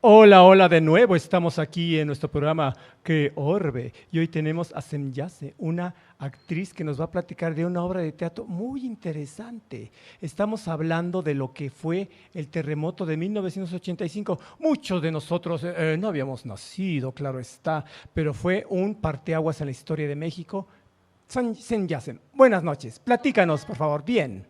Hola, hola de nuevo. Estamos aquí en nuestro programa Que Orbe y hoy tenemos a Semyase, una actriz que nos va a platicar de una obra de teatro muy interesante. Estamos hablando de lo que fue el terremoto de 1985. Muchos de nosotros no habíamos nacido, claro está, pero fue un parteaguas en la historia de México. Semyase, buenas noches. Platícanos, por favor. Bien.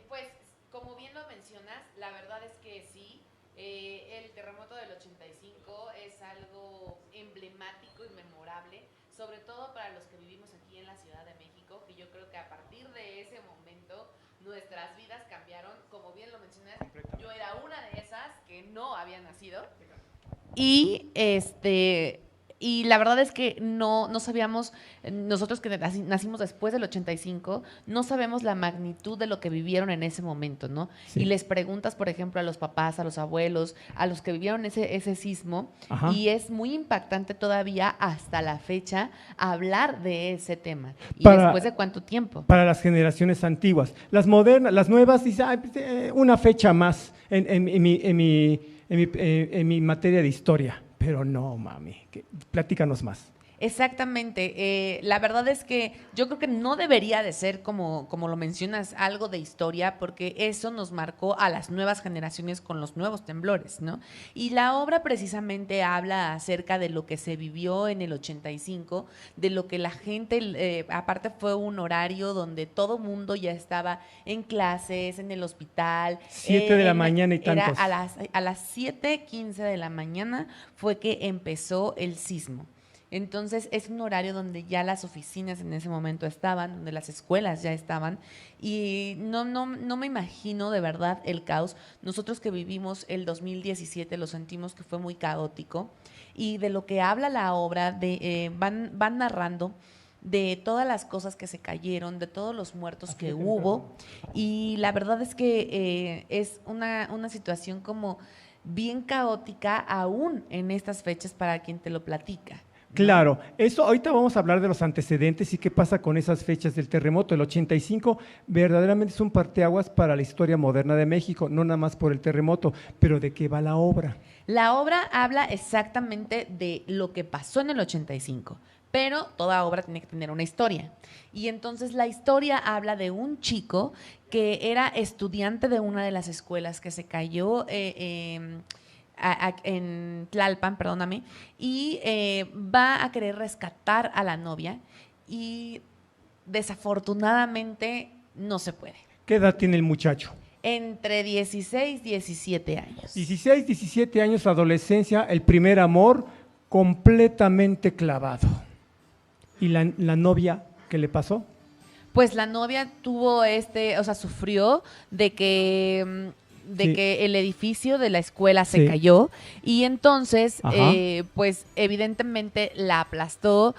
Pues como bien lo mencionas, la verdad es que sí, el terremoto del 85 es algo emblemático y memorable, sobre todo para los que vivimos aquí en la Ciudad de México, que yo creo que a partir de ese momento nuestras vidas cambiaron, como bien lo mencionas, yo era una de esas que no había nacido y y la verdad es que no sabíamos, nosotros que nacimos después del 85, no sabemos la magnitud de lo que vivieron en ese momento, ¿no? Y Sí. les preguntas, por ejemplo, a los papás, a los abuelos, a los que vivieron ese sismo, Ajá. y es muy impactante todavía hasta la fecha hablar de ese tema. ¿Y Para, después de cuánto tiempo? para las generaciones antiguas. Las modernas, las nuevas, dicen, "Ay, pues, una fecha más en mi materia de historia". Pero no, mami, platícanos más. Exactamente. La verdad es que yo creo que no debería de ser como lo mencionas, algo de historia, porque eso nos marcó a las nuevas generaciones con los nuevos temblores, ¿no? Y la obra precisamente habla acerca de lo que se vivió en el 85, de lo que la gente, aparte fue un horario donde todo mundo ya estaba en clases, en el hospital. 7 de la mañana y Era tantos. a las 7:15 de la mañana fue que empezó el sismo. Entonces es un horario donde ya las oficinas en ese momento estaban, donde las escuelas ya estaban y no me imagino de verdad el caos. Nosotros que vivimos el 2017 lo sentimos que fue muy caótico y de lo que habla la obra, van narrando de todas las cosas que se cayeron, de todos los muertos que hubo y la verdad es que es una situación como bien caótica aún en estas fechas para quien te lo platica. ¿No? Claro, eso ahorita vamos a hablar de los antecedentes y qué pasa con esas fechas del terremoto. El 85 verdaderamente es un parteaguas para la historia moderna de México, no nada más por el terremoto, pero ¿de qué va la obra? La obra habla exactamente de lo que pasó en el 85, pero toda obra tiene que tener una historia. Y entonces la historia habla de un chico que era estudiante de una de las escuelas que se cayó en Tlalpan, perdóname, y va a querer rescatar a la novia y desafortunadamente no se puede. ¿Qué edad tiene el muchacho? Entre 16 y 17 años. 16, 17 años, adolescencia, el primer amor completamente clavado. ¿Y la novia qué le pasó? Pues la novia tuvo o sea, sufrió de que Sí. el edificio de la escuela se Sí. cayó y entonces Ajá. pues evidentemente la aplastó,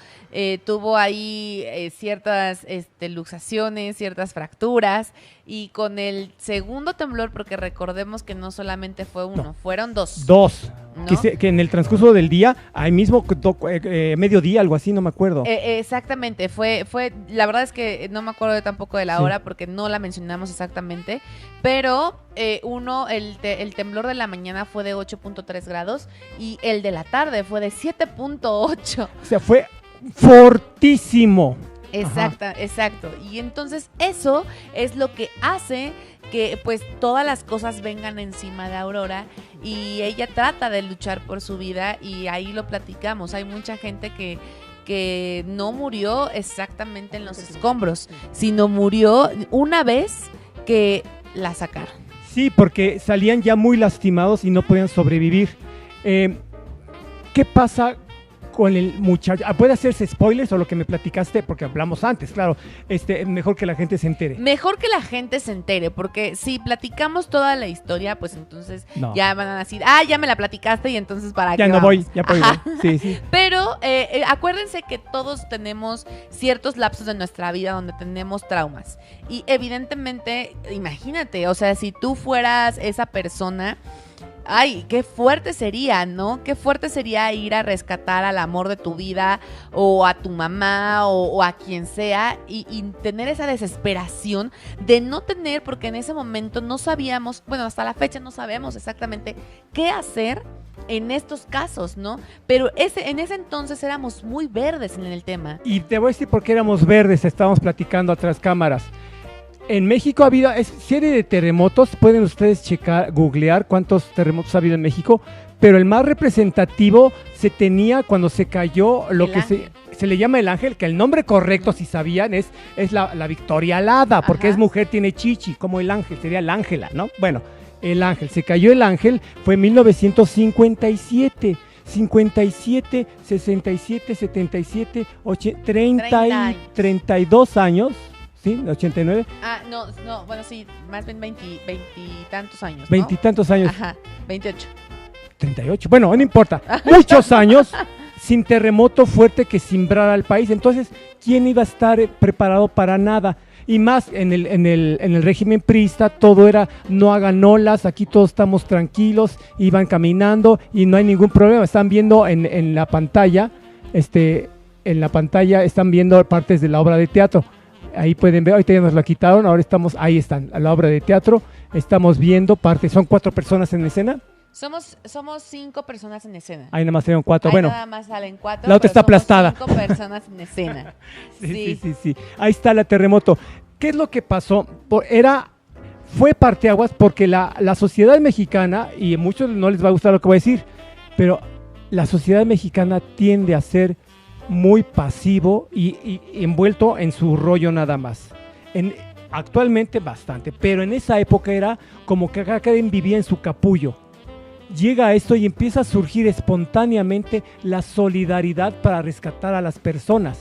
tuvo ahí ciertas luxaciones, ciertas fracturas y con el segundo temblor, porque recordemos que no solamente fue uno, No. fueron dos. Dos. ¿No? Que en el transcurso del día, ahí mismo, mediodía, algo así, no me acuerdo. Exactamente, la verdad es que no me acuerdo tampoco de la Sí. hora porque no la mencionamos exactamente, pero el temblor de la mañana fue de 8.3 grados y el de la tarde fue de 7.8. O sea, fue fortísimo. Exacto. Y entonces eso es lo que hace que pues todas las cosas vengan encima de Aurora y ella trata de luchar por su vida y ahí lo platicamos. Hay mucha gente que no murió exactamente en los escombros, sino murió una vez que la sacaron. Sí, porque salían ya muy lastimados y no podían sobrevivir. ¿Qué pasa con el muchacho? ¿Puede hacerse spoilers o lo que me platicaste? Porque hablamos antes, claro. Mejor que la gente se entere. Mejor que la gente se entere, porque si platicamos toda la historia, pues entonces No. ya van a decir, ya me la platicaste y entonces ¿para Ya qué no vamos? voy, ya voy. Sí. Pero acuérdense que todos tenemos ciertos lapsos de nuestra vida donde tenemos traumas. Y evidentemente, imagínate, o sea, si tú fueras esa persona Ay, qué fuerte sería, ¿no? Qué fuerte sería ir a rescatar al amor de tu vida o a tu mamá o a quien sea y tener esa desesperación de no tener, porque en ese momento no sabíamos, bueno, hasta la fecha no sabemos exactamente qué hacer en estos casos, ¿no? Pero en ese entonces éramos muy verdes en el tema. Y te voy a decir por qué éramos verdes, estábamos platicando atrás cámaras. En México ha habido serie de terremotos, pueden ustedes checar, googlear cuántos terremotos ha habido en México, pero el más representativo se tenía cuando se cayó lo que se le llama el ángel, que el nombre correcto, si sabían, es la Victoria Alada, porque es mujer, tiene chichi, como el ángel, sería el ángela, ¿no? Bueno, el ángel, se cayó el ángel, fue en 1957. 57, 67, 77, 32 años. ¿Sí? 89. No, bueno, sí, más bien 20 y tantos años, ¿no? 20 y tantos años. Ajá, 28. 38, bueno, no importa. Muchos años sin terremoto fuerte que simbrara al país. Entonces, ¿quién iba a estar preparado para nada? Y más en el régimen priista, todo era no hagan olas, aquí todos estamos tranquilos, iban caminando y no hay ningún problema. Están viendo en la pantalla, están viendo partes de la obra de teatro. Ahí pueden ver, ahorita ya nos la quitaron, ahora ahí están, a la obra de teatro, estamos viendo partes, son 4 personas en escena. Somos 5 personas en escena. Ahí nada más salieron 4, Ahí bueno. nada más salen 4. La otra está aplastada. 5 personas en escena. Sí. Ahí está el terremoto. ¿Qué es lo que pasó? Fue parteaguas porque la sociedad mexicana, y a muchos no les va a gustar lo que voy a decir, pero la sociedad mexicana tiende a ser muy pasivo y envuelto en su rollo nada más. Actualmente bastante, pero en esa época era como que cada quien vivía en su capullo. Llega esto y empieza a surgir espontáneamente la solidaridad para rescatar a las personas.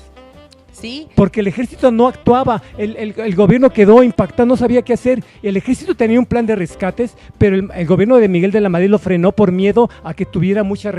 Sí. Porque el ejército no actuaba, el gobierno quedó impactado, no sabía qué hacer. El ejército tenía un plan de rescates, pero el gobierno de Miguel de la Madrid lo frenó por miedo a que tuviera mucha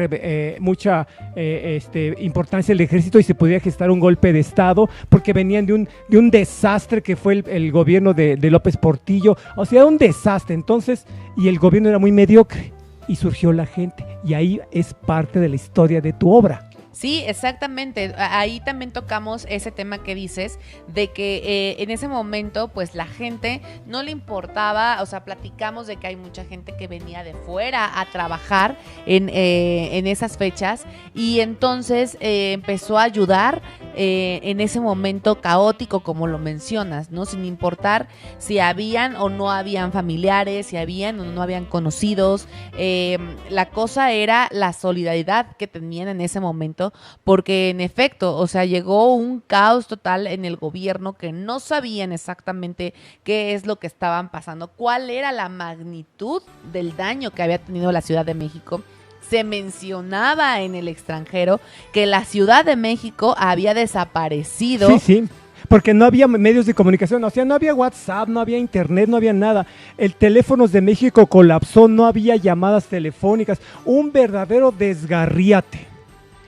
importancia el ejército y se podía gestar un golpe de estado, porque venían de un desastre que fue el gobierno de López Portillo, o sea, un desastre. Entonces, y el gobierno era muy mediocre y surgió la gente, y ahí es parte de la historia de tu obra. Sí, exactamente. Ahí también tocamos ese tema que dices, de que en ese momento, pues la gente no le importaba, o sea, platicamos de que hay mucha gente que venía de fuera a trabajar en esas fechas, y entonces empezó a ayudar en ese momento caótico, como lo mencionas, ¿no? Sin importar si habían o no habían familiares, si habían o no habían conocidos. La cosa era la solidaridad que tenían en ese momento, porque en efecto, o sea, llegó un caos total en el gobierno, que no sabían exactamente qué es lo que estaban pasando, cuál era la magnitud del daño que había tenido la Ciudad de México. Se mencionaba en el extranjero que la Ciudad de México había desaparecido. Sí, porque no había medios de comunicación, o sea, no había WhatsApp, no había internet, no había nada. El Teléfonos de México colapsó, no había llamadas telefónicas, un verdadero desgarriate.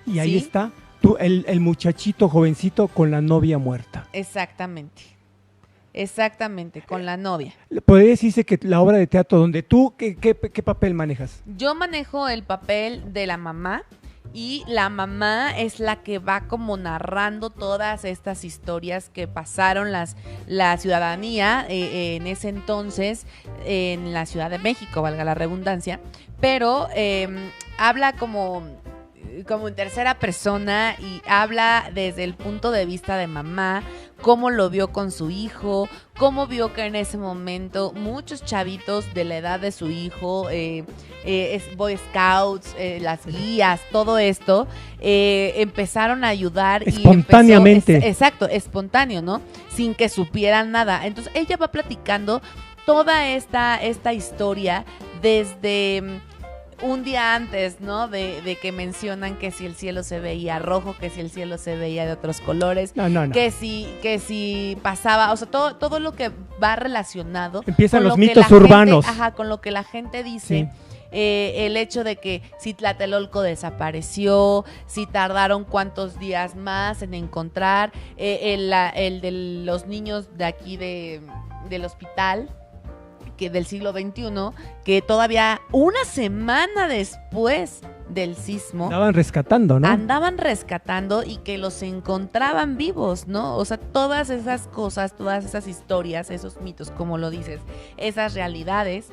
Y ahí está el muchachito jovencito con la novia muerta. Exactamente, con la novia. ¿Podría decirse que la obra de teatro donde tú, qué papel manejas? Yo manejo el papel de la mamá, y la mamá es la que va como narrando todas estas historias que pasaron la ciudadanía en ese entonces en la Ciudad de México, valga la redundancia, pero habla como en tercera persona y habla desde el punto de vista de mamá, cómo lo vio con su hijo, cómo vio que en ese momento muchos chavitos de la edad de su hijo, Boy Scouts, las guías, todo esto, empezaron a ayudar espontáneamente. Exacto, espontáneo, ¿no? Sin que supieran nada. Entonces ella va platicando toda esta historia desde un día antes, ¿no? De que mencionan que si el cielo se veía rojo, que si el cielo se veía de otros colores, no. que si pasaba, o sea, todo lo que va relacionado. Empiezan con los lo mitos que urbanos. Con lo que la gente dice. Sí. El hecho de que si Tlatelolco desapareció, si tardaron cuántos días más en encontrar, el de los niños de aquí del hospital, del siglo XXI, que todavía una semana después del sismo Andaban rescatando, ¿no? andaban rescatando y que los encontraban vivos, ¿no? O sea, todas esas cosas, todas esas historias, esos mitos, como lo dices, esas realidades,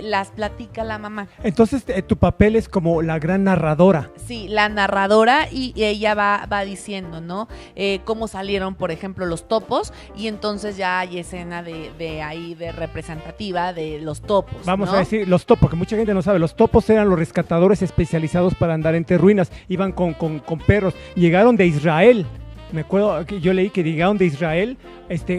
las platica la mamá. Entonces, tu papel es como la gran narradora. Sí, la narradora y ella va diciendo, ¿no? Cómo salieron, por ejemplo, los topos y entonces ya hay escena de ahí de representativa de los topos, Vamos ¿no? a decir los topos, que mucha gente no sabe. Los topos eran los rescatadores especializados para andar entre ruinas. Iban con perros. Llegaron de Israel. Me acuerdo que yo leí que llegaron de Israel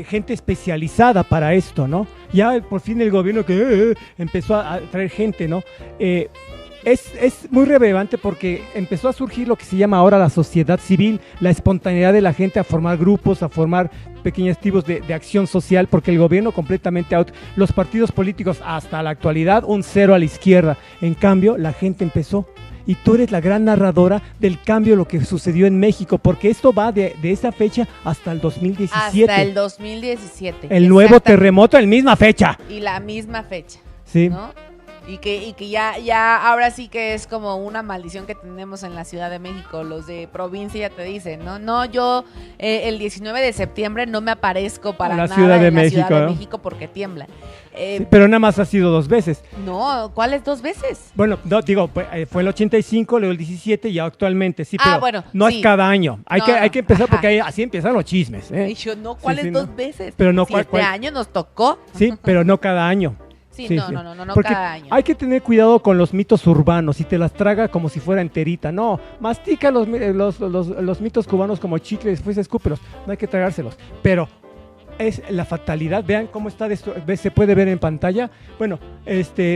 gente especializada para esto, ¿no? Ya por fin el gobierno que empezó a traer gente, ¿no? Es muy relevante porque empezó a surgir lo que se llama ahora la sociedad civil, la espontaneidad de la gente a formar grupos, a formar pequeños tipos de acción social, porque el gobierno completamente los partidos políticos hasta la actualidad un cero a la izquierda. En cambio, la gente empezó. Y tú eres la gran narradora del cambio, lo que sucedió en México, porque esto va de esa fecha hasta el 2017. Hasta el 2017. El nuevo terremoto en misma fecha. Y la misma fecha. Sí. ¿No? Y que ya ahora sí que es como una maldición que tenemos en la Ciudad de México. Los de provincia ya te dicen, no, yo el 19 de septiembre no me aparezco para nada Ciudad de en la México, Ciudad de ¿no? México porque tiembla. Sí, pero nada más ha sido 2 veces. No, ¿cuáles 2 veces? Bueno, no, digo, fue el 85, luego el 17 y actualmente, sí, pero bueno, no sí. es cada año. Hay que empezar porque así empiezan los chismes. Y yo, no, ¿cuáles Sí, 2 no. veces? Pero no, si ¿cuál- este cuál? año nos tocó. Sí, pero no cada año. Sí, Sí, no, sí. no Porque cada año. hay que tener cuidado con los mitos urbanos y te las traga como si fuera enterita. No, mastica los mitos cubanos como chicle y después escúpelos. No hay que tragárselos. Pero es la fatalidad. Vean cómo está, se puede ver en pantalla. Bueno,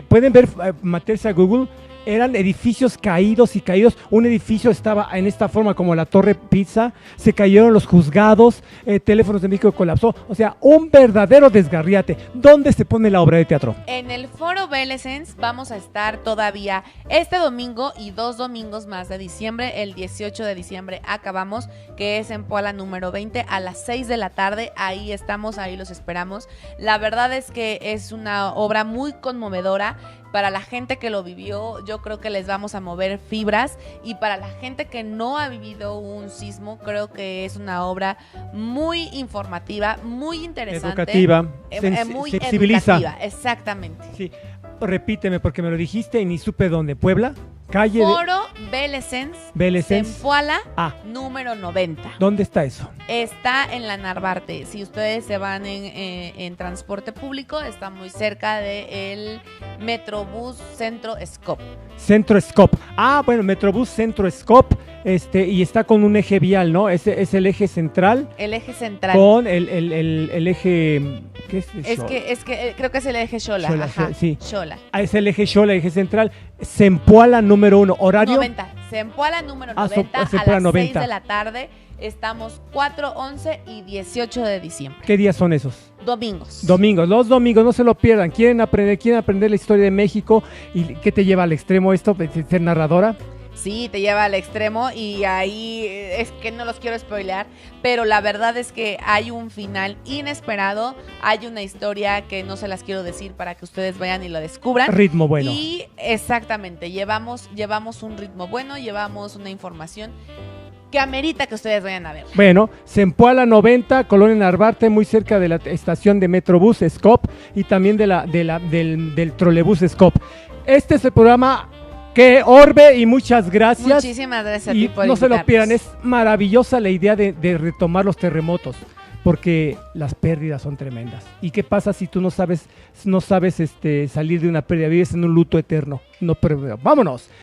pueden ver, meterse a Google. Eran edificios caídos y caídos. Un edificio estaba en esta forma como la Torre Pizza. Se cayeron los juzgados. Teléfonos de México colapsó. O sea, un verdadero desgarriate. ¿Dónde se pone la obra de teatro? En el Foro Belesens vamos a estar todavía este domingo y 2 domingos más de diciembre. El 18 de diciembre acabamos, que es en Puebla número 20 a las 6 de la tarde. Ahí estamos, ahí los esperamos. La verdad es que es una obra muy conmovedora. Para la gente que lo vivió, yo creo que les vamos a mover fibras, y para la gente que no ha vivido un sismo, creo que es una obra muy informativa, muy interesante. Educativa, muy sensibiliza. educativa, exactamente. Sí, repíteme porque me lo dijiste y ni supe dónde. ¿Puebla? Calle de Foro Belesens, Belesens. Zempoala, Ah, número 90. ¿dónde está eso? Está en la Narvarte. Si ustedes se van en transporte público, está muy cerca del Metrobús Centro Scop. Centro Scop. Ah, bueno, Metrobús Centro Scop, y está con un eje vial, ¿no? Es el eje central El eje central. con el eje, ¿qué es eso? Es que creo que es el eje Xola. Xola, Ajá, sí. Xola. Ah, es el eje Xola, eje central. Zempoala número 1, horario. 90. Zempoala número Ah, 90 Zempoala a las 90. 6 de la tarde. Estamos 4, 11 y 18 de diciembre. ¿Qué días son esos? Domingos. Domingos, los domingos, no se lo pierdan. ¿Quieren aprender la historia de México? ¿Y qué te lleva al extremo esto, ser narradora? Sí, te lleva al extremo y ahí es que no los quiero spoilear, pero la verdad es que hay un final inesperado, hay una historia que no se las quiero decir para que ustedes vayan y lo descubran. Ritmo bueno. Y exactamente, llevamos un ritmo bueno, llevamos una información que amerita que ustedes vayan a ver. Bueno, Zempoala 90, Colonia Narvarte, muy cerca de la estación de Metrobús Scop y también del trolebús Scop. Este es el programa Que Orbe y muchas gracias. Muchísimas gracias a Y ti por no se lo invitarnos. pierdan, es maravillosa la idea de retomar los terremotos, porque las pérdidas son tremendas. ¿Y qué pasa si tú no sabes salir de una pérdida? Vives en un luto eterno. No, pero vámonos.